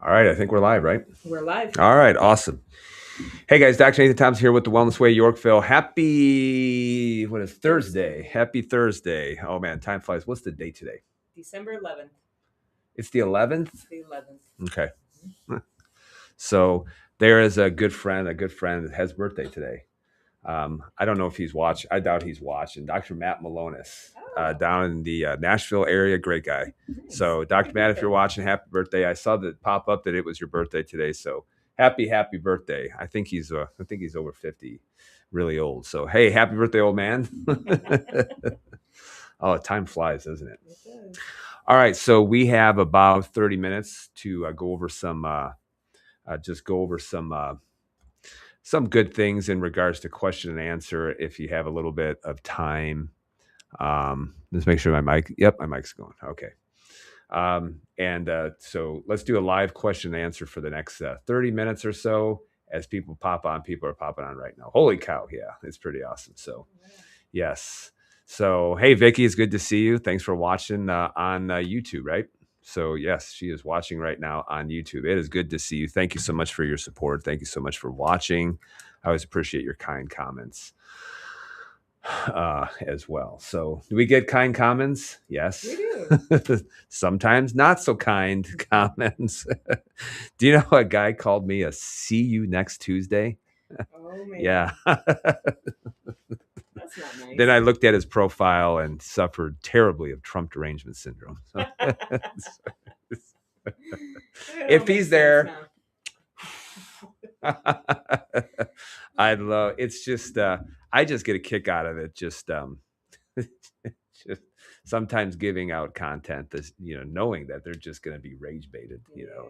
All right, I think we're live, right? We're live. All right, awesome. Hey guys, Dr. Nathan Thompson here with the Wellness Way, Yorkville. Happy, what is Thursday? Happy Thursday. Oh man, time flies. What's the date today? December 11th. It's the 11th? The 11th. Okay. So there is a good friend that has birthday today. I don't know if he's watching. I doubt he's watching. Dr. Matt Malonis, down in the Nashville area. Great guy. Nice. So, Dr. Matt, if you're watching, happy birthday. I saw that pop up that it was your birthday today. So, happy birthday. I think he's over 50, really old. So, hey, happy birthday, old man. Oh, time flies, doesn't it? It does. All right. So, we have about 30 minutes to go over some, some good things in regards to question and answer if you have a little bit of time. Let's make sure my mic's going. Okay. So let's do a live question and answer for the next 30 minutes or so as people pop on. People are popping on right now. Holy cow. Yeah, it's pretty awesome. So, yes. So, hey, Vicky, it's good to see you. Thanks for watching on YouTube, right? So, yes, she is watching right now on YouTube. It is good to see you. Thank you so much for your support. Thank you so much for watching. I always appreciate your kind comments as well. So, do we get kind comments? Yes. We do. Sometimes not so kind comments. Do you know a guy called me a "see you next Tuesday"? Oh, man. Yeah. That's not nice. Then I looked at his profile and suffered terribly of Trump derangement syndrome. So, if he's there, I'd love. It's just I just get a kick out of it. Just just sometimes giving out content that's, knowing that they're just going to be rage baited,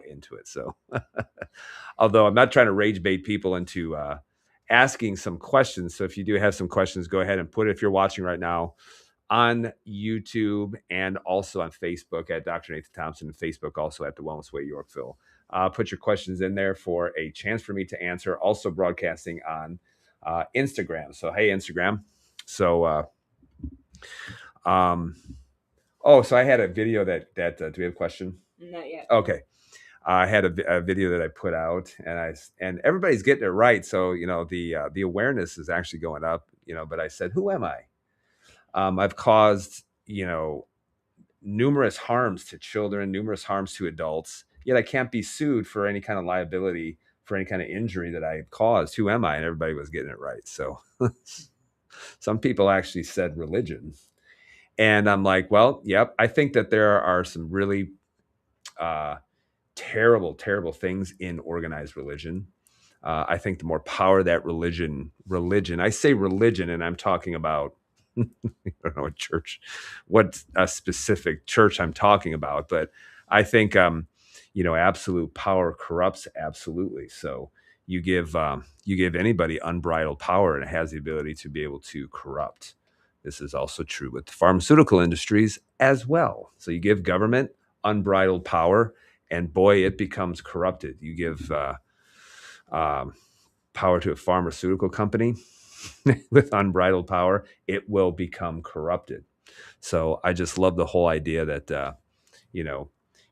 into it. So, although I'm not trying to rage bait people into asking some questions. So if you do have some questions, go ahead and put it, if you're watching right now, on YouTube and also on Facebook at Dr. Nathan Thompson, and Facebook also at the Wellness Way Yorkville. Put your questions in there for a chance for me to answer. Also broadcasting on Instagram. So, hey, Instagram. So, so I had a video that do we have a question? Not yet. Okay. I had a video that I put out, and everybody's getting it right. So the awareness is actually going up. But I said, who am I? I've caused numerous harms to children, numerous harms to adults. Yet I can't be sued for any kind of liability for any kind of injury that I caused. Who am I? And everybody was getting it right. So some people actually said religion, and I'm like, well, yep. I think that there are some really terrible, terrible things in organized religion. I think the more power that religion, I say religion, and I'm talking about, I don't know what a specific church I'm talking about, but I think, absolute power corrupts absolutely. So you give anybody unbridled power, and it has the ability to be able to corrupt. This is also true with the pharmaceutical industries as well. So you give government unbridled power, and boy, it becomes corrupted. You give power to a pharmaceutical company with unbridled power, it will become corrupted. So I just love the whole idea that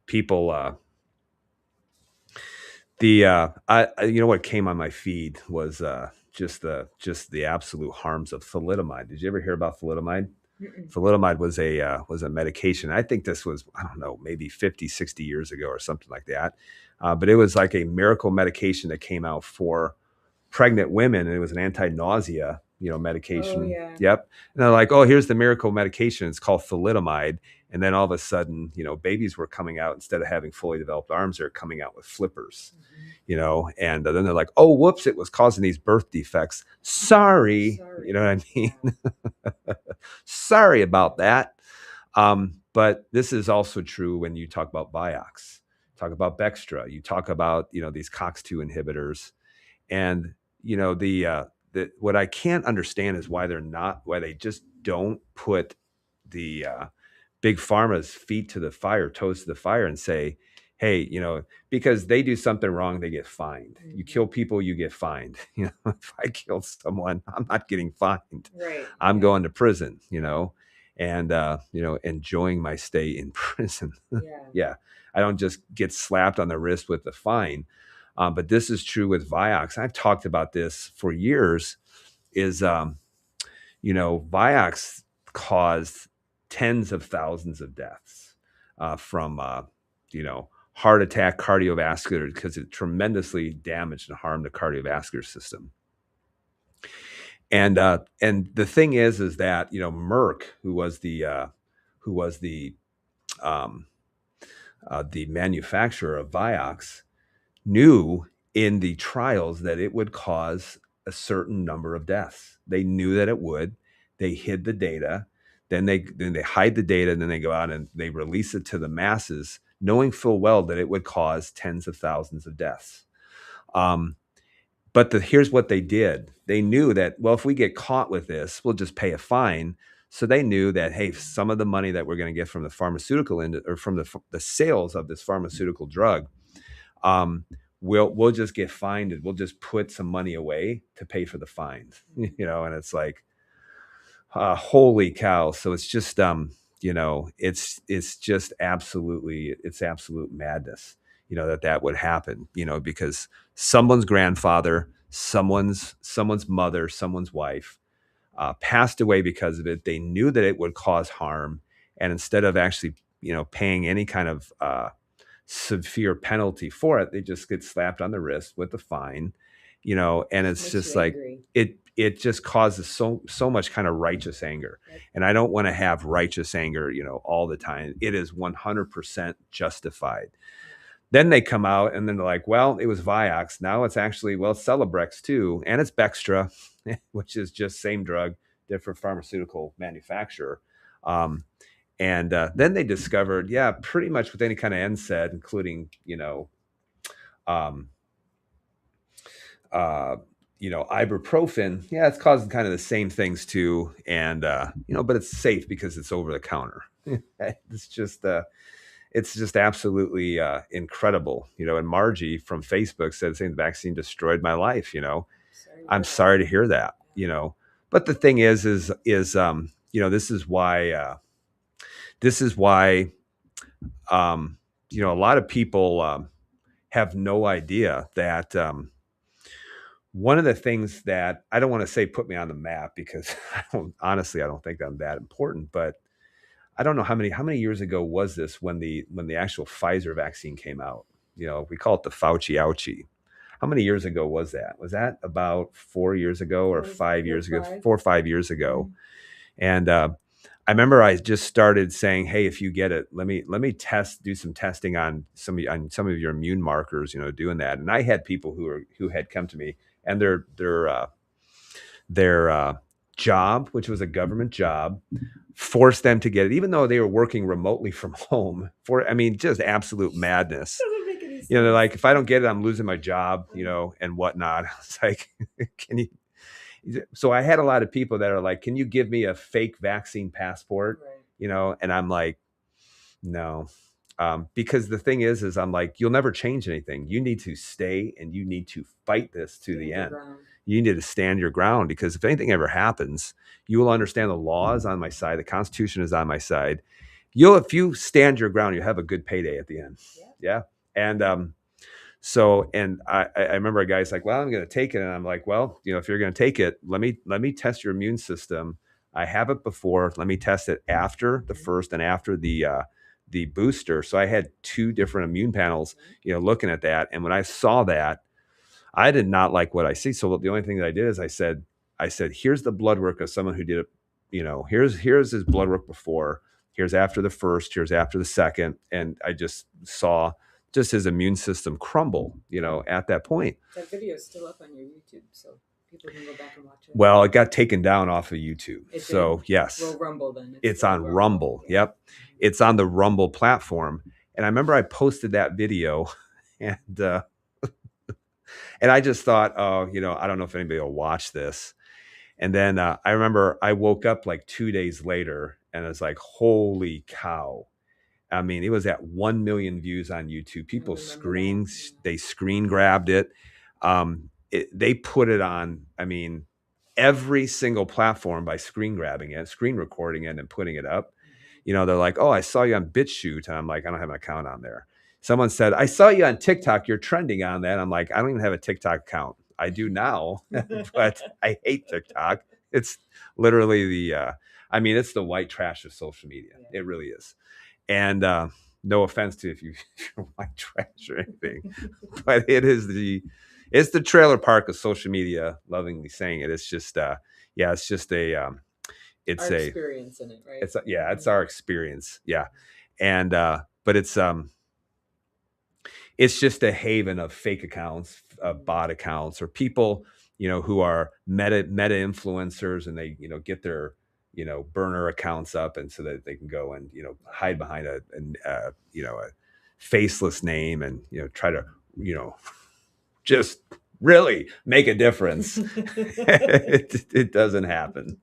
people. What came on my feed was just the absolute harms of thalidomide. Did you ever hear about thalidomide? Mm-mm. Thalidomide was a medication. I think this was, I don't know, maybe 50, 60 years ago or something like that. But it was like a miracle medication that came out for pregnant women, and it was an anti-nausea, medication. Oh, yeah. Yep. And they're like, oh, here's the miracle medication. It's called thalidomide. And then all of a sudden, babies were coming out, instead of having fully developed arms, they're coming out with flippers, and then they're like, oh, whoops, it was causing these birth defects. Sorry. You know what I mean? Yeah. Sorry about that. But this is also true when you talk about Vioxx, talk about Bextra, you talk about, these COX-2 inhibitors. And, what I can't understand is why they just don't put the big pharma's feet to the fire, toes to the fire, and say, hey, because they do something wrong, they get fined. Mm-hmm. You kill people, you get fined. If I kill someone, I'm not getting fined. Right. I'm going to prison, and enjoying my stay in prison. Yeah. Yeah, I don't just get slapped on the wrist with the fine. But this is true with Vioxx. I've talked about this for years. Is Vioxx caused tens of thousands of deaths from heart attack, cardiovascular, because it tremendously damaged and harmed the cardiovascular system. And the thing is that Merck, who was the manufacturer of Vioxx, knew in the trials that it would cause a certain number of deaths. They knew that it would. They hid the data. Then they hide the data, and then they go out and they release it to the masses, knowing full well that it would cause tens of thousands of deaths. But here's what they did. They knew that, well, if we get caught with this, we'll just pay a fine. So they knew that, hey, some of the money that we're going to get from the pharmaceutical or from the sales of this pharmaceutical drug, we'll just get fined, and we'll just put some money away to pay for the fines. And it's like, holy cow. So it's just it's just it's absolute madness, that would happen, because someone's grandfather, someone's mother, someone's wife passed away because of it. They knew that it would cause harm, and instead of actually paying any kind of severe penalty for it, they just get slapped on the wrist with a fine, and it's Makes just you like angry. it just causes so much kind of righteous anger. Yep. And I don't want to have righteous anger, all the time. It is 100% justified. Then they come out and then they're like, well, it was Vioxx. Now it's actually, well, Celebrex too. And it's Bextra, which is just same drug, different pharmaceutical manufacturer. And then they discovered, yeah, pretty much with any kind of NSAID, including, ibuprofen, yeah, it's causing kind of the same things too. And, but it's safe because it's over the counter. It's just absolutely incredible. And Margie from Facebook said saying the vaccine destroyed my life. I'm sorry to hear that. But the thing is this is why a lot of people have no idea that one of the things that I don't want to say put me on the map, because I don't think I'm that important, but I don't know how many years ago was this when the actual Pfizer vaccine came out. We call it the Fauci ouchie. How many years ago was that? Was that about 4 years ago or 5 years ago? 4 or 5 years ago. Mm-hmm. And I remember I just started saying, hey, if you get it, let me do some testing on some of your immune markers, doing that. And I had people who had come to me, and their job, which was a government job, forced them to get it, even though they were working remotely from home. Just absolute madness. Doesn't make any sense. They're like, if I don't get it, I'm losing my job, and whatnot. I was like, can you? So I had a lot of people that are like, can you give me a fake vaccine passport? Right. And I'm like, no. Because the thing is I'm like, you'll never change anything. You need to stay and you need to fight this to the end. You need to stand your ground, because if anything ever happens, you will understand the law is on my side. The Constitution is on my side. If you stand your ground, you have a good payday at the end. Yeah. And I remember a guy's like, well, I'm going to take it. And I'm like, well, if you're going to take it, let me test your immune system. I have it before. Let me test it after the first and after the booster. So I had 2 different immune panels, looking at that. And when I saw that, I did not like what I see. So the only thing that I did is I said, here's the blood work of someone who did it. Here's his blood work before. Here's after the first. Here's after the second. And I just saw just his immune system crumble, at that point. That video is still up on your YouTube, so people can go back and watch it. Well, it got taken down off of YouTube. It's yes. Well, Rumble then. It's on Rumble. Yeah. Yep. It's on the Rumble platform. And I remember I posted that video, and I just thought, oh, I don't know if anybody will watch this. And then I remember I woke up like 2 days later, and I was like, holy cow. It was at 1 million views on YouTube. People they screen grabbed it. They put it on, every single platform by screen grabbing it, screen recording it, and putting it up. They're like, "Oh, I saw you on BitChute," and I'm like, "I don't have an account on there." Someone said, "I saw you on TikTok. You're trending on that." I'm like, "I don't even have a TikTok account. I do now, but I hate TikTok. It's literally it's the white trash of social media. Yeah. It really is." And no offense to if you're white trash or anything, but it's the trailer park of social media. Lovingly saying it, it's just it's just it's Our a experience in it, right? it's our experience, and but it's just a haven of fake accounts, bot accounts, or people who are meta influencers, and they get their burner accounts up, and so that they can go and hide behind a faceless name, and try to just really make a difference. It doesn't happen.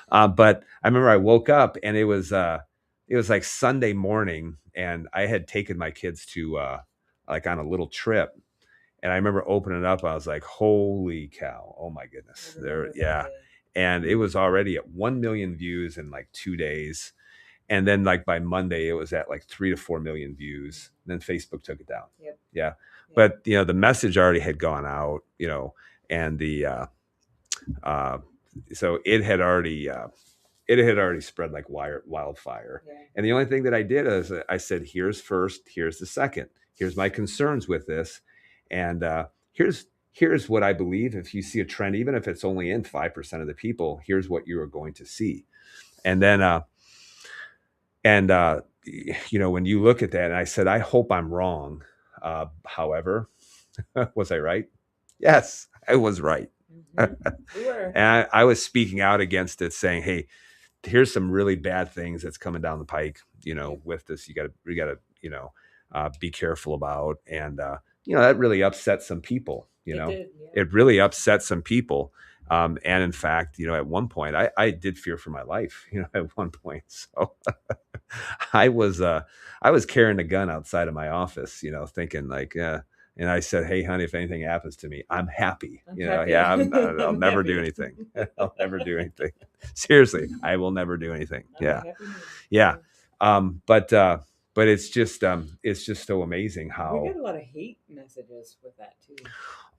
But I remember I woke up, and it was like Sunday morning, and I had taken my kids to like on a little trip, and I remember opening it up. I was like, "Holy cow! Oh my goodness!" And it was already at 1 million views in like 2 days, and then like by Monday it was at like 3 to 4 million views. And then Facebook took it down. Yep. But the message already had gone out, and the so it had already spread like wildfire. Yeah. And the only thing that I did is I said, "Here's first, here's the second. Here's my concerns with this, and here's what I believe. If you see a trend, even if it's only in 5% of the people, here's what you are going to see." And then when you look at that, and I said, "I hope I'm wrong." However, was I right? Yes, I was right. You were. And I was speaking out against it, saying, "Hey, here's some really bad things that's coming down the pike. With this, you gotta be careful about." And that really upset some people. It did, It really upset some people. And in fact, at one point, I did fear for my life. At one point, so I was carrying a gun outside of my office. Thinking like, and I said, "Hey, honey, if anything happens to me, I'm happy. happy. I'll never do anything. I'll never do anything. Seriously, I will never do anything." But it's just so amazing how we get a lot of hate messages with that too.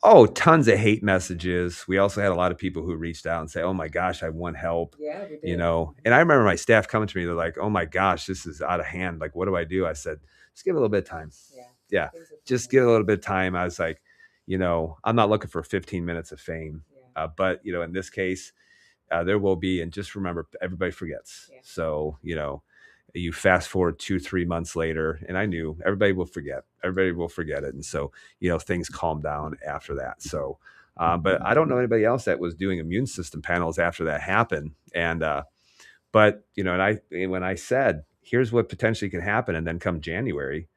Oh, tons of hate messages. We also had a lot of people who reached out and say, "Oh my gosh, I want help." Yeah, we did. And I remember my staff coming to me. They're like, "Oh my gosh, this is out of hand. Like, what do I do?" I said, "Just give it a little bit of time." Yeah. Just give it a little bit of time. I was like, I'm not looking for 15 minutes of fame. But, in this case, there will be. And just remember, everybody forgets. Yeah. So, you fast forward 2-3 months later, and I knew everybody will forget. Everybody will forget it. And so, things calm down after that. So, but I don't know anybody else that was doing immune system panels after that happened. And, but, when I said, "Here's what potentially can happen," and then come January,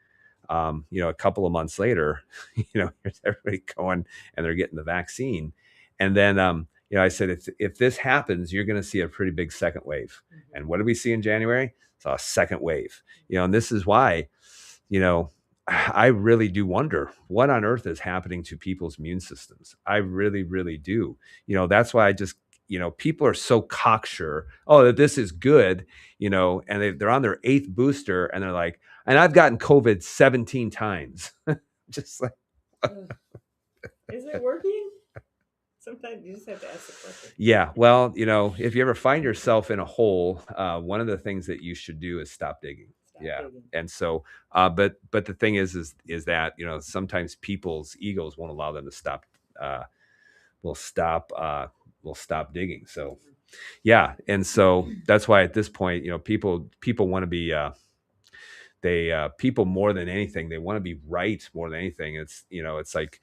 a couple of months later, here's everybody going and they're getting the vaccine. And then, I said, if this happens, you're going to see a pretty big second wave. And what did we see in January? Saw a second wave, and this is why, I really do wonder what on earth is happening to people's immune systems. I really, really do. That's why I just, people are so cocksure, that this is good, and they're on their 8th booster, and they're like, "And I've gotten COVID 17 times." Just like, is it working? Sometimes you just have to ask the question. Yeah. Well, if you ever find yourself in a hole, one of the things that you should do is stop digging. Digging. And so, but the thing is that, sometimes people's egos won't allow them to stop, will stop digging. So, yeah. And so that's why at this point, people want to be, people more than anything, they want to be right more than anything. It's, it's like,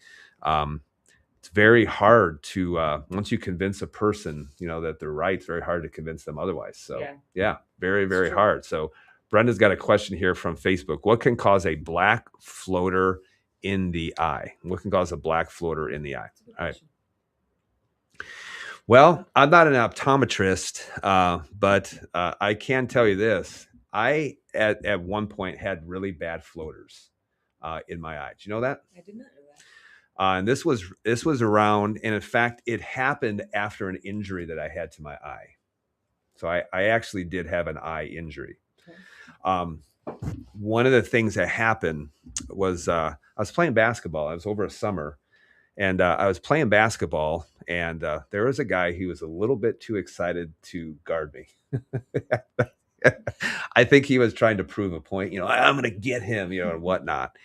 it's very hard to, once you convince a person, that they're right, it's very hard to convince them otherwise. So yeah, very, very hard. So Brenda's got a question here from Facebook. What can cause a black floater in the eye? What can cause a black floater in the eye? All right. Well, I'm not an optometrist, but I can tell you this. I, at one point, had really bad floaters in my eye. Did you know that? I did not know And this was around, and in fact, it happened after an injury that I had to my eye. So I actually did have an eye injury. Okay. One of the things that happened was I was playing basketball. I was over a summer, and I was playing basketball, and there was a guy who was a little bit too excited to guard me. I think he was trying to prove a point. I'm going to get him, and whatnot.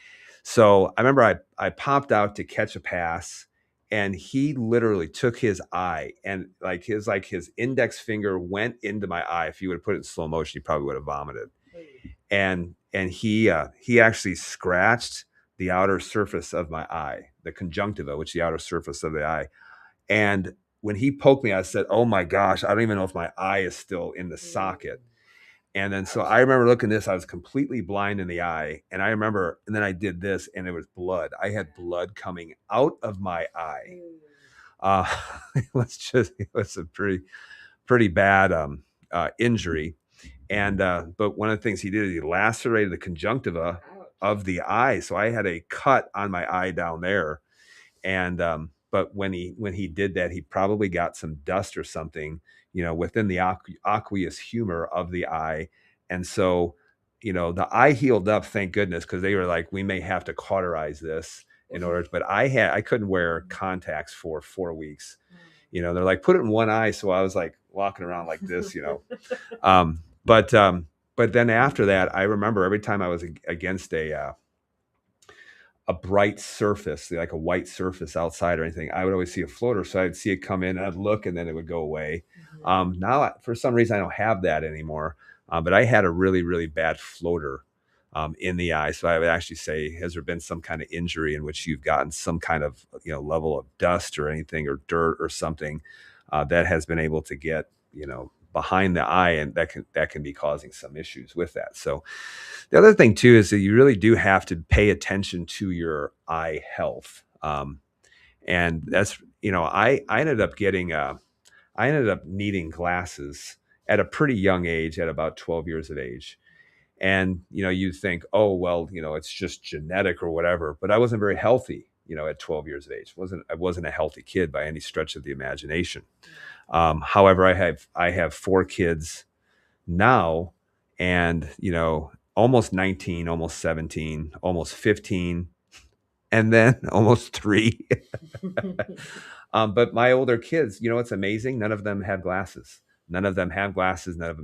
So I remember I popped out to catch a pass, and he literally took his eye and his index finger went into my eye. If you would have put it in slow motion, you probably would have vomited. And he actually scratched the outer surface of my eye, the conjunctiva, which is the outer surface of the eye. And when he poked me, I said, "Oh my gosh, I don't even know if my eye is still in the socket." And then so I remember looking at this, I was completely blind in the eye. And then I did this, and it was blood. I had blood coming out of my eye. It was a pretty bad injury. And but one of the things he did is he lacerated the conjunctiva of the eye. So I had a cut on my eye down there. And but when he did that, he probably got some dust or something, within the aqueous humor of the eye. And so, the eye healed up, thank goodness, because they were like, we may have to cauterize this in order. But I couldn't wear contacts for 4 weeks. They're like, put it in one eye. So I was like walking around like this. But then after that, I remember every time I was against a bright surface, like a white surface outside or anything, I would always see a floater. So I'd see it come in, I'd look, and then it would go away. Now, for some reason, I don't have that anymore. But I had a really, really bad floater in the eye. So I would actually say, has there been some kind of injury in which you've gotten some kind of level of dust or anything or dirt or something that has been able to get behind the eye, and that can be causing some issues with that. So the other thing too is that you really do have to pay attention to your eye health. And that's, I ended up needing glasses at a pretty young age, at about 12 years of age. And, you think, oh, well, it's just genetic or whatever, but I wasn't very healthy, at 12 years of age. I wasn't a healthy kid by any stretch of the imagination. However, I have 4 kids now, and almost 19, almost 17, almost 15, and then almost 3. But my older kids, it's amazing, none of them have glasses. None of them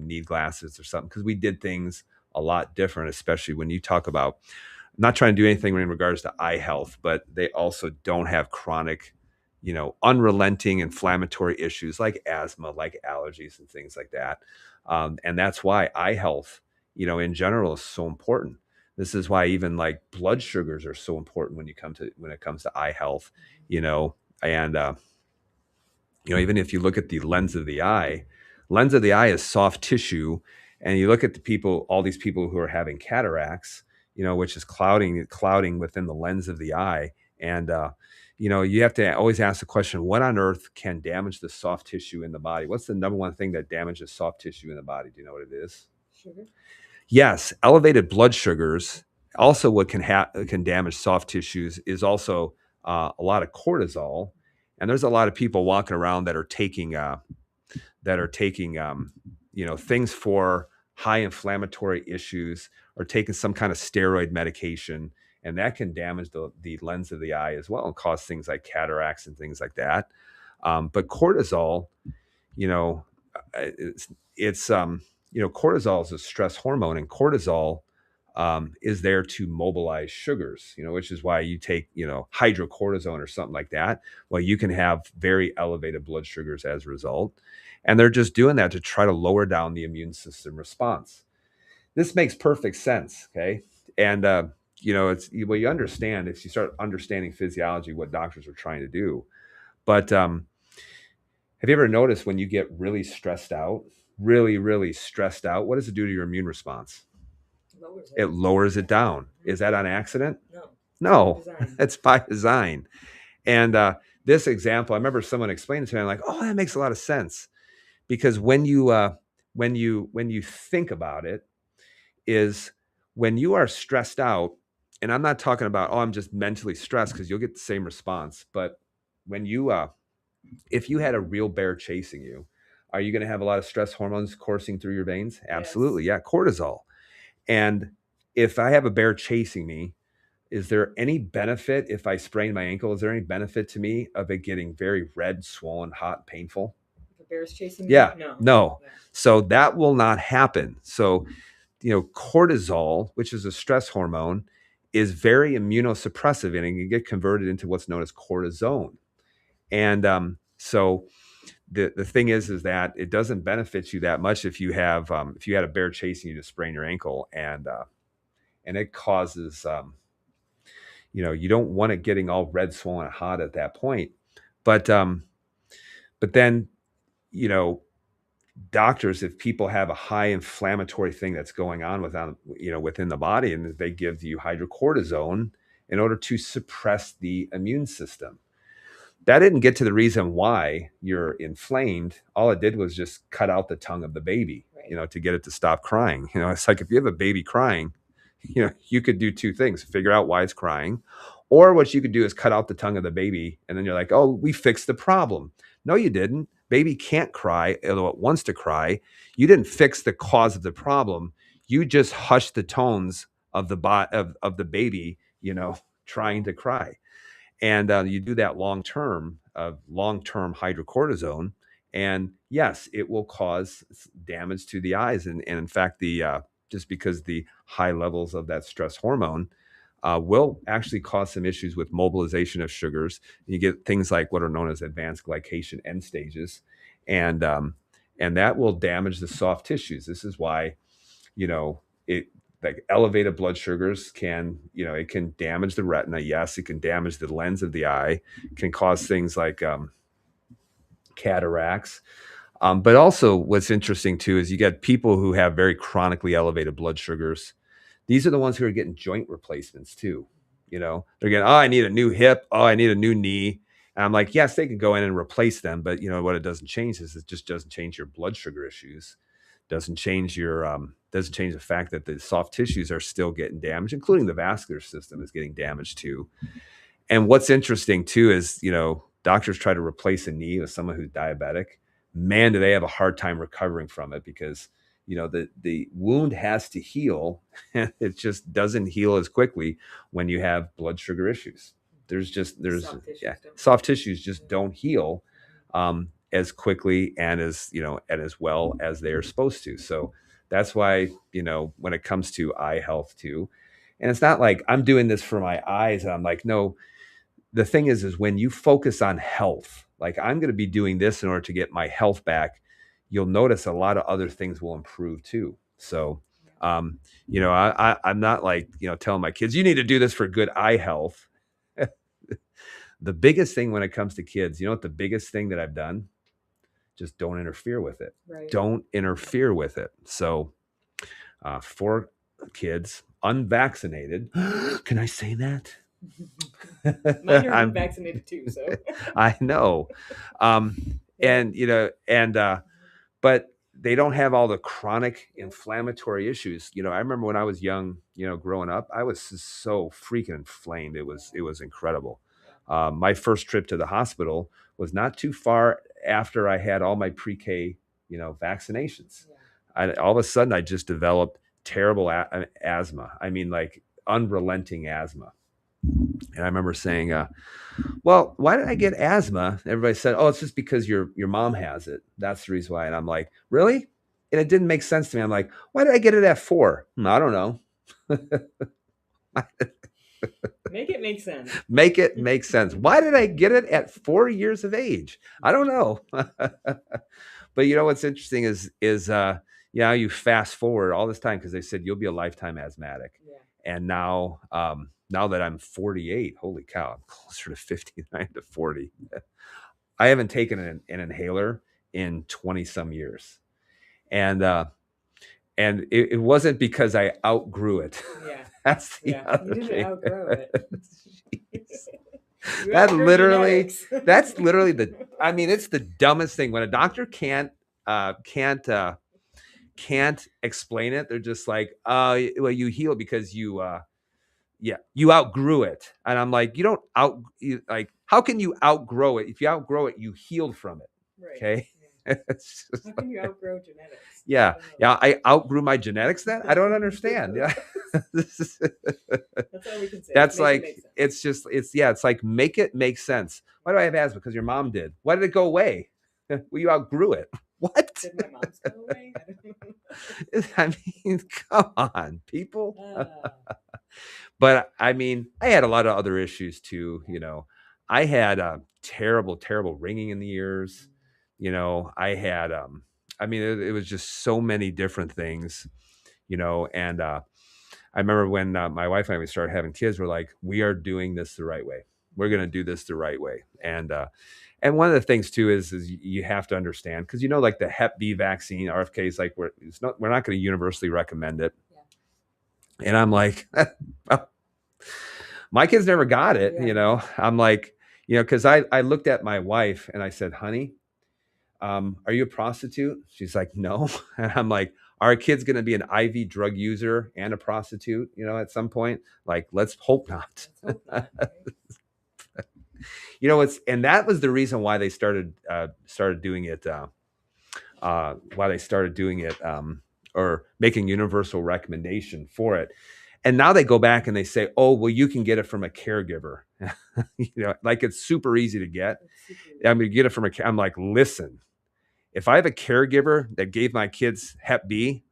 need glasses or something, because we did things a lot different, especially when you talk about, I'm not trying to do anything in regards to eye health, but they also don't have chronic, unrelenting inflammatory issues like asthma, like allergies and things like that. And that's why eye health, in general, is so important. This is why even like blood sugars are so important when it comes to eye health, and even if you look at the lens of the eye is soft tissue, and you look at all these people who are having cataracts, which is clouding within the lens of the eye. And you have to always ask the question, what on earth can damage the soft tissue in the body? What's the number one thing that damages soft tissue in the body? Do you know what it is? Sugar. Yes, elevated blood sugars. Also, what can damage soft tissues is also a lot of cortisol. And there's a lot of people walking around that are taking things for high inflammatory issues, or taking some kind of steroid medication, and that can damage the lens of the eye as well and cause things like cataracts and things like that. But cortisol, cortisol is a stress hormone, and cortisol is there to mobilize sugars, which is why you take, hydrocortisone or something like that. Well, you can have very elevated blood sugars as a result. And they're just doing that to try to lower down the immune system response. This makes perfect sense. Okay. And, it's what you understand if you start understanding physiology, what doctors are trying to do. But have you ever noticed when you get really stressed out, really, really stressed out, what does it do to your immune response? It lowers it down. Is that on accident? No, it's by design. And this example, I remember someone explained it to me. I'm like, oh, that makes a lot of sense, because when you think about it, is when you are stressed out, and I'm not talking about, oh, I'm just mentally stressed, because you'll get the same response. But when you, if you had a real bear chasing you, are you going to have a lot of stress hormones coursing through your veins? Absolutely. Yes. Yeah. Cortisol. And if I have a bear chasing me, is there any benefit if I sprain my ankle? Is there any benefit to me of it getting very red, swollen, hot, painful? The bear's chasing you? Yeah. No. No. Yeah. So that will not happen. So, cortisol, which is a stress hormone, is very immunosuppressive, and it can get converted into what's known as cortisone. And so the thing is that it doesn't benefit you that much if you have if you had a bear chasing you to sprain your ankle, and it causes you don't want it getting all red, swollen, hot at that point. But then you know doctors, if people have a high inflammatory thing that's going on within the body, and they give you hydrocortisone in order to suppress the immune system. That didn't get to the reason why you're inflamed. All it did was just cut out the tongue of the baby, Right. to get it to stop crying. It's like if you have a baby crying, you could do two things: figure out why it's crying, or what you could do is cut out the tongue of the baby, and then you're like, oh, we fixed the problem. No, you didn't. Baby can't cry, although it wants to cry. You didn't fix the cause of the problem. You just hushed the tones of of the baby, trying to cry. And you do that long-term hydrocortisone, and yes, it will cause damage to the eyes. And in fact, the just because the high levels of that stress hormone will actually cause some issues with mobilization of sugars. You get things like what are known as advanced glycation end stages, and that will damage the soft tissues. This is why it like elevated blood sugars can it can damage the retina. Yes, it can damage the lens of the eye. It can cause things like cataracts. But also, what's interesting too is you get people who have very chronically elevated blood sugars. These are the ones who are getting joint replacements too. They're getting, oh, I need a new hip. Oh, I need a new knee. And I'm like, yes, they can go in and replace them, but what it doesn't change is it just doesn't change your blood sugar issues. Doesn't change the fact that the soft tissues are still getting damaged, including the vascular system is getting damaged too. And what's interesting too is, doctors try to replace a knee with someone who's diabetic. Man, do they have a hard time recovering from it, because the wound has to heal, and it just doesn't heal as quickly when you have blood sugar issues. Soft tissues just don't heal as quickly and as well as they are supposed to. So that's why when it comes to eye health too, and it's not like I'm doing this for my eyes, and I'm like, no. The thing is when you focus on health, like I'm going to be doing this in order to get my health back, you'll notice a lot of other things will improve too. So, I'm not like, telling my kids, you need to do this for good eye health. The biggest thing when it comes to kids, what the biggest thing that I've done? Just don't interfere with it. Right. Don't interfere with it. So, for kids unvaccinated, can I say that? Mine are vaccinated too, so I know. But they don't have all the chronic inflammatory issues. I remember when I was young, growing up, I was so freaking inflamed. It was incredible. My first trip to the hospital was not too far after I had all my pre-K, vaccinations. All of a sudden, I just developed terrible asthma. I mean, like unrelenting asthma. And I remember saying, well, why did I get asthma? Everybody said, oh, it's just because your mom has it. That's the reason why. And I'm like, really? And it didn't make sense to me. I'm like, why did I get it at 4? I don't know. Make it make sense. Make it make sense. Why did I get it at 4 years of age? I don't know. But what's interesting is you fast forward all this time, because they said you'll be a lifetime asthmatic. Yeah. And now that I'm 48, holy cow, I'm closer to 59 to 40. I haven't taken an inhaler in 20 some years. And it wasn't because I outgrew it. Yeah. That's the other you didn't thing. outgrow it. That's literally it's the dumbest thing when a doctor can't explain it. They're just like, well, you heal because you Yeah, you outgrew it. And I'm like, you don't like, how can you outgrow it? If you outgrow it, you healed from it. Right. Okay. Yeah. It's just How can you outgrow genetics? yeah. Yeah. I outgrew my genetics then. I don't understand. Yeah. That's all we can say. That's Make it like, make sense. it's just, it's like, make it make sense. Why do I have asthma? Because your mom did. Why did it go away? Well, you outgrew it. What? Did my mom's go away? I don't know. I mean, come on, people. Ah, But I mean, I had a lot of other issues too. You know, I had terrible, terrible ringing in the ears. You know, I had, I mean, it was just so many different things. You know, and I remember when my wife and I we started having kids, we're like, we are doing this the right way. We're going to do this the right way. And one of the things too is you have to understand, because you know, like the Hep B vaccine, RFK is like, we're not going to universally recommend it. yeah. And I'm like, well, my kids never got it. Yeah. You know, I'm like, you know, because I looked at my wife and I said, honey, are you a prostitute? She's like, no. And I'm like, are our kids going to be an IV drug user and a prostitute, you know, at some point? Like, let's hope not. Let's hope not. Right? You know, and that was the reason why they started doing it, why they started doing it, or making universal recommendation for it. And now they go back and they say, oh, well, you can get it from a caregiver. You know, like it's super easy to get. I'm going to get it from I'm like, listen, if I have a caregiver that gave my kids Hep B,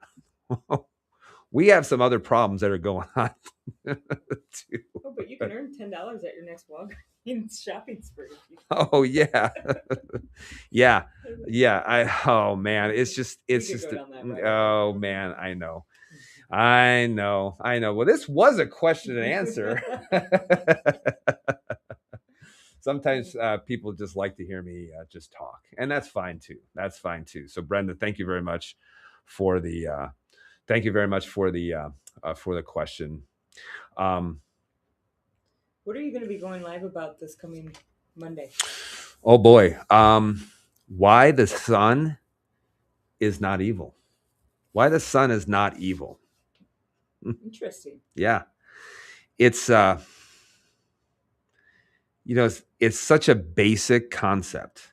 we have some other problems that are going on too. Oh, but you can earn $10 at your next Walgreens shopping spree. Oh yeah. Yeah. Yeah. Oh man, it's just oh man, I know. Well, this was a question and answer. Sometimes people just like to hear me just talk, and that's fine too. That's fine too. So Brenda, thank you very much for the question. What are you going to be going live about this coming Monday? Oh boy. Why the sun is not evil. Why the sun is not evil. Interesting. Yeah. It's you know, it's such a basic concept.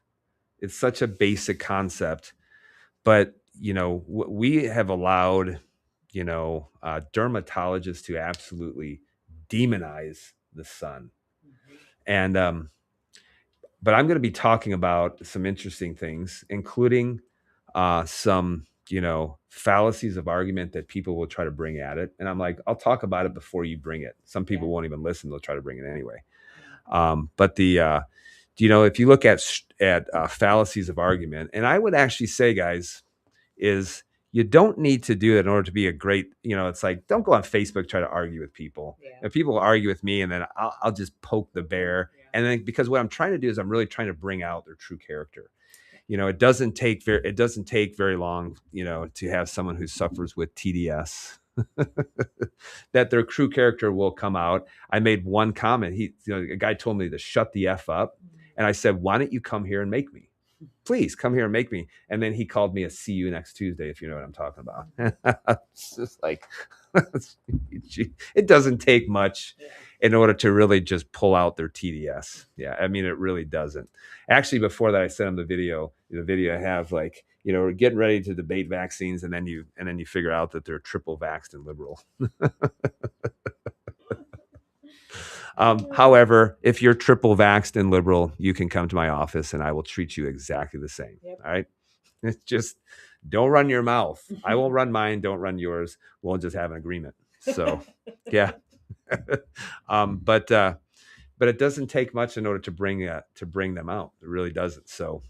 It's such a basic concept, but you know, we have allowed, you know, dermatologists to absolutely demonize the sun. And but I'm going to be talking about some interesting things, including some, you know, fallacies of argument that people will try to bring at it. And I'm like, I'll talk about it before you bring it. Some people won't even listen; they'll try to bring it anyway. But you know, if you look at fallacies of argument, and I would actually say, guys, is you don't need to do it in order to be a great, you know, it's like, don't go on Facebook, try to argue with people. Yeah. If people argue with me and then I'll just poke the bear. Yeah. And then because what I'm trying to do is I'm really trying to bring out their true character. You know, it doesn't take very long, you know, to have someone who suffers with TDS that their true character will come out. I made one comment. A guy told me to shut the F up. And I said, why don't you come here and make me? Please come here and make me. And then he called me a see you next Tuesday, if you know what I'm talking about. It's just like, it doesn't take much in order to really just pull out their TDS. Yeah. I mean, it really doesn't. Actually, before that, I sent him the video I have, like, you know, we're getting ready to debate vaccines. And then you figure out that they're triple vaxxed and liberal. However, if you're triple vaxxed and liberal, you can come to my office and I will treat you exactly the same. Yep. All right. It's just, don't run your mouth. I won't run mine. Don't run yours. We'll just have an agreement. So, yeah. But it doesn't take much in order to bring them out. It really doesn't. So,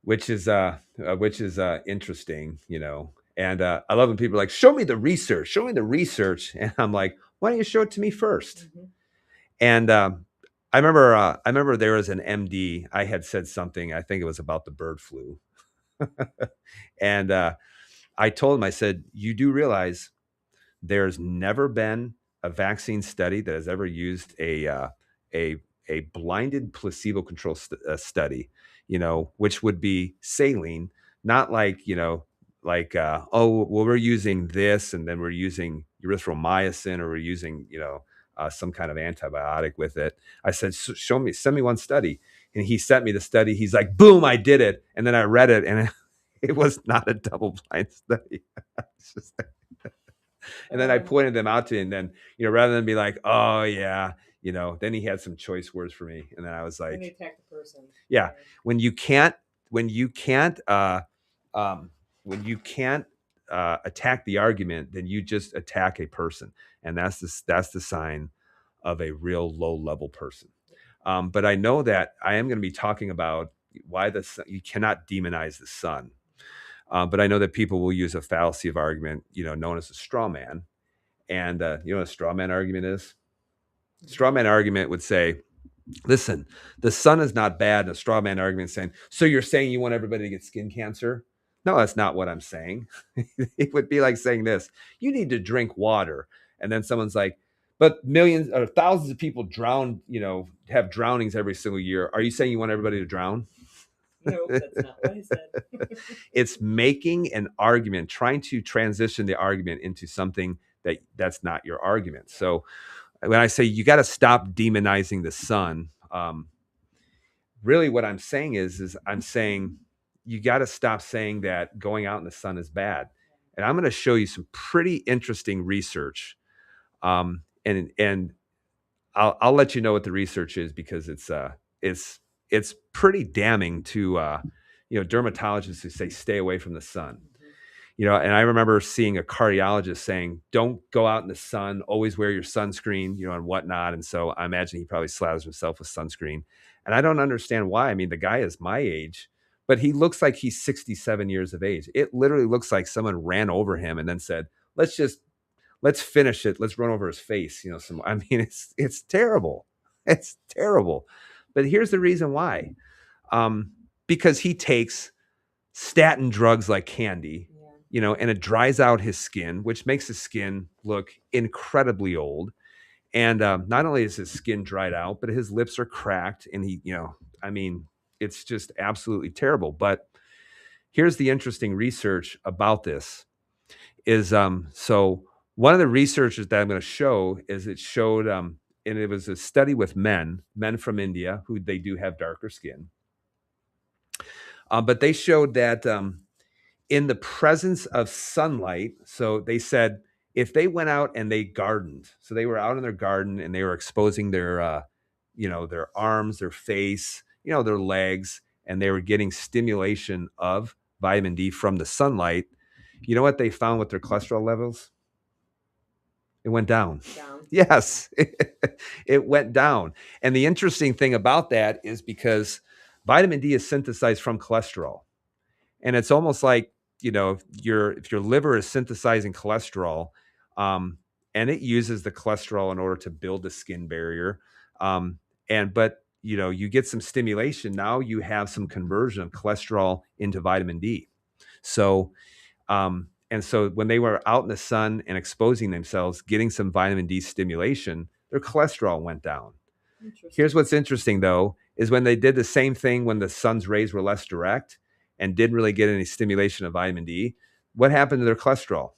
which is interesting, you know. And I love when people are like, show me the research. And I'm like, why don't you show it to me first? Mm-hmm. And I remember there was an MD. I had said something, I think it was about the bird flu. And I told him, I said, you do realize there's never been a vaccine study that has ever used a blinded placebo-controlled study, you know, which would be saline, not like, you know, like, oh, well, we're using this, and then we're using erythromycin, or we're using, some kind of antibiotic with it. I said, Show me, send me one study." And he sent me the study. He's like, "Boom, I did it." And then I read it, and it was not a double-blind study. It's just and then I pointed them out to him. And then, rather than be like, "Oh yeah," then he had some choice words for me. And then I was When they like, attack the person. yeah, when you can't, when you can't, um, when you can't attack the argument, then you just attack a person, and that's the sign of a real low level person. But I know that I am going to be talking about why you cannot demonize the sun. But I know that people will use a fallacy of argument, known as a straw man. And you know what a straw man argument is? Straw man argument would say, "Listen, the sun is not bad." And a straw man argument saying, "So you're saying you want everybody to get skin cancer?" No, that's not what I'm saying. It would be like saying this: "You need to drink water." And then someone's like, "But millions or thousands of people drown, have drownings every single year. Are you saying you want everybody to drown?" No, that's not what I said. It's making an argument, trying to transition the argument into something that's not your argument. So when I say you got to stop demonizing the sun, really what I'm saying is I'm saying you got to stop saying that going out in the sun is bad. And I'm going to show you some pretty interesting research. And I'll let you know what the research is, because it's pretty damning to dermatologists who say stay away from the sun. And I remember seeing a cardiologist saying, "Don't go out in the sun, always wear your sunscreen," and whatnot. And so I imagine he probably slathers himself with sunscreen. And I don't understand why. I mean, the guy is my age, but he looks like he's 67 years of age. It literally looks like someone ran over him and then said, let's finish it. Let's run over his face. I mean, it's terrible. It's terrible. But here's the reason why. Because he takes statin drugs like candy, and it dries out his skin, which makes his skin look incredibly old. And not only is his skin dried out, but his lips are cracked. And I mean, it's just absolutely terrible. But here's the interesting research about this is, so one of the researchers that I'm going to show is it showed, and it was a study with men from India, who they do have darker skin. But they showed that in the presence of sunlight, so they said if they went out and they gardened, so they were out in their garden and they were exposing their, their arms, their face, their legs, and they were getting stimulation of vitamin D from the sunlight. You know what they found with their cholesterol levels? It went down. Yes, it went down. And the interesting thing about that is because vitamin D is synthesized from cholesterol. And it's almost like, if your liver is synthesizing cholesterol, and it uses the cholesterol in order to build the skin barrier. But you get some stimulation. Now you have some conversion of cholesterol into vitamin D. So, and so when they were out in the sun and exposing themselves, getting some vitamin D stimulation, their cholesterol went down. Here's what's interesting, though, is when they did the same thing when the sun's rays were less direct and didn't really get any stimulation of vitamin D, what happened to their cholesterol?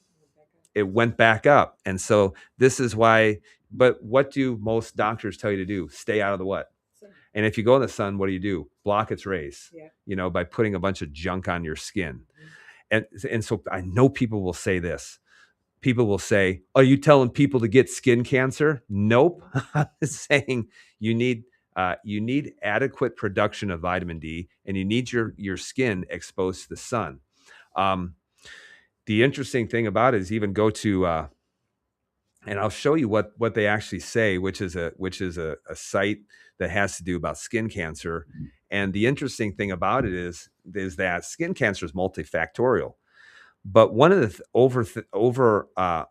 It went back up. And so this is why, but what do most doctors tell you to do? Stay out of the what? And if you go in the sun, what do? Block its rays, by putting a bunch of junk on your skin. And so I know people will say this. People will say, "Are you telling people to get skin cancer?" Nope. I'm saying you need adequate production of vitamin D, and you need your skin exposed to the sun. The interesting thing about it is even go to, and I'll show you what they actually say, which is a site that has to do about skin cancer. And the interesting thing about it is that skin cancer is multifactorial. But one of the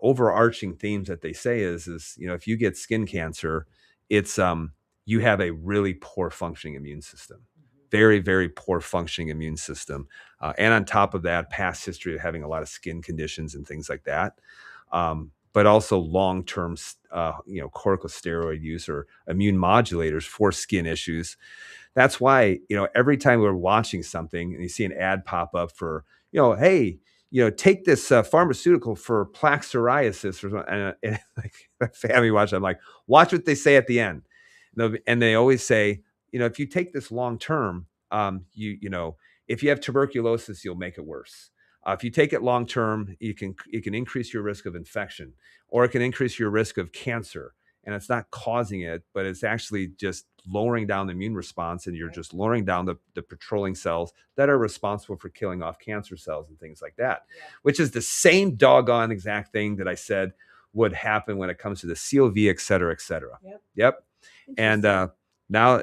overarching themes that they say is if you get skin cancer, it's you have a really poor functioning immune system, very, very poor functioning immune system, and on top of that, past history of having a lot of skin conditions and things like that. But also long-term, corticosteroid use or immune modulators for skin issues. That's why every time we're watching something and you see an ad pop up for hey, take this pharmaceutical for plaque psoriasis or something. And like family watch, I'm like, watch what they say at the end. And they always say, if you take this long term, if you have tuberculosis, you'll make it worse. If you take it long term, it can increase your risk of infection, or it can increase your risk of cancer. And it's not causing it, but it's actually just lowering down the immune response, and you're just lowering down the patrolling cells that are responsible for killing off cancer cells and things like that, which is the same doggone exact thing that I said would happen when it comes to the COV, et cetera, et cetera. Yep. And now,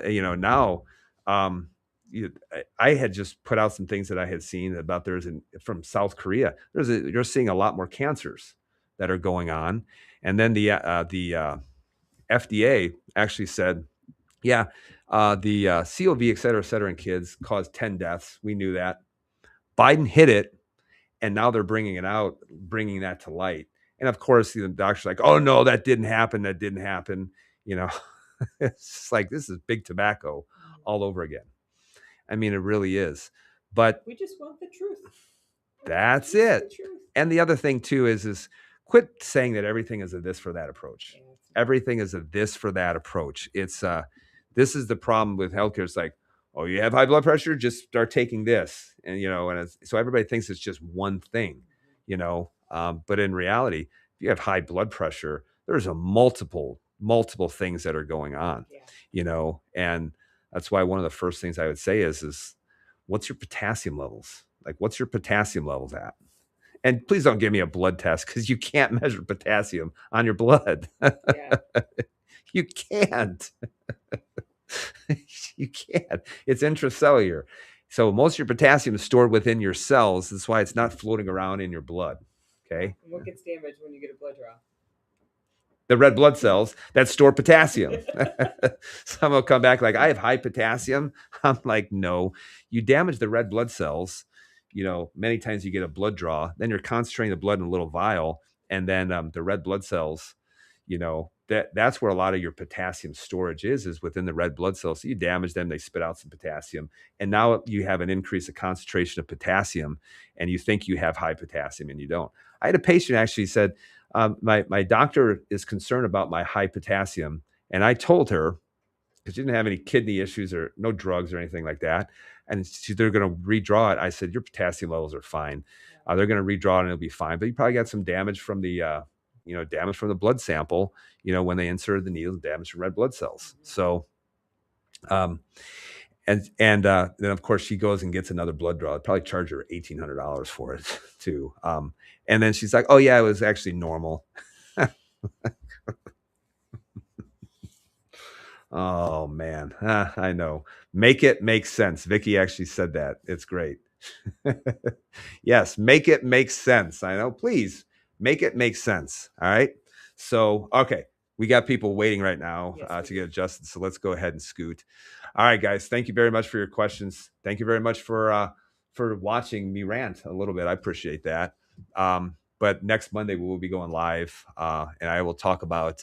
I had just put out some things that I had seen about from South Korea. You're seeing a lot more cancers that are going on. And then the FDA actually said, the COV, et cetera, in kids caused 10 deaths. We knew that. Biden hit it, and now they're bringing that to light. And of course, the doctor's like, oh, no, that didn't happen. That didn't happen. It's just like, this is big tobacco all over again. I mean, it really is. But we just want the truth. That's it. And the other thing, too, is quit saying that everything is a this for that approach. Everything is a this for that approach. It's this is the problem with healthcare. It's like, oh, you have high blood pressure, just start taking this, and so everybody thinks it's just one thing, but in reality, if you have high blood pressure, there's a multiple things that are going on, and that's why one of the first things I would say is what's your potassium levels? Like, what's your potassium levels at? And please don't give me a blood test, because you can't measure potassium on your blood. You can't. You can't. It's intracellular. So most of your potassium is stored within your cells. That's why it's not floating around in your blood. Okay. What gets damaged when you get a blood draw? The red blood cells that store potassium. Some will come back like, I have high potassium. I'm like, no, you damage the red blood cells. Many times you get a blood draw, then you're concentrating the blood in a little vial, and then the red blood cells, that's where a lot of your potassium storage is within the red blood cells. So you damage them, they spit out some potassium, and now you have an increase of concentration of potassium, and you think you have high potassium, and you don't. I had a patient actually said, my doctor is concerned about my high potassium, and I told her, because she didn't have any kidney issues or no drugs or anything like that, and they're going to redraw it. I said, your potassium levels are fine. They're going to redraw it and it'll be fine. But you probably got some damage from the, damage from the blood sample, when they inserted the needle, damage from red blood cells. So, and then of course she goes and gets another blood draw. I'd probably charge her $1,800 for it too. And then she's like, oh yeah, it was actually normal. Oh man, I know. Make it make sense. Vicky actually said that. It's great. Yes, make it make sense. I know. Please make it make sense. All right. So, okay, we got people waiting right now to get adjusted. So let's go ahead and scoot. All right, guys. Thank you very much for your questions. Thank you very much for watching me rant a little bit. I appreciate that. But next Monday we will be going live, and I will talk about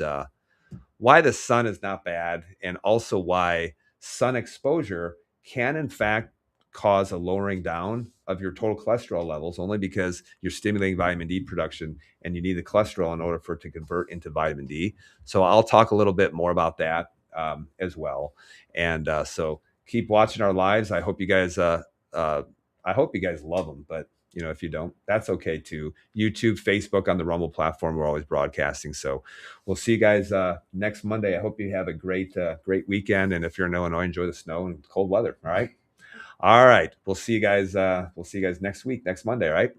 why the sun is not bad, and also why sun exposure can in fact cause a lowering down of your total cholesterol levels, only because you're stimulating vitamin D production, and you need the cholesterol in order for it to convert into vitamin D. So I'll talk a little bit more about that as well. And so keep watching our lives. I hope you guys love them, but if you don't, that's okay too. YouTube, Facebook, on the Rumble platform, we're always broadcasting. So we'll see you guys next Monday. I hope you have a great weekend. And if you're in Illinois, enjoy the snow and cold weather. All right. We'll see you guys next week, next Monday. All right.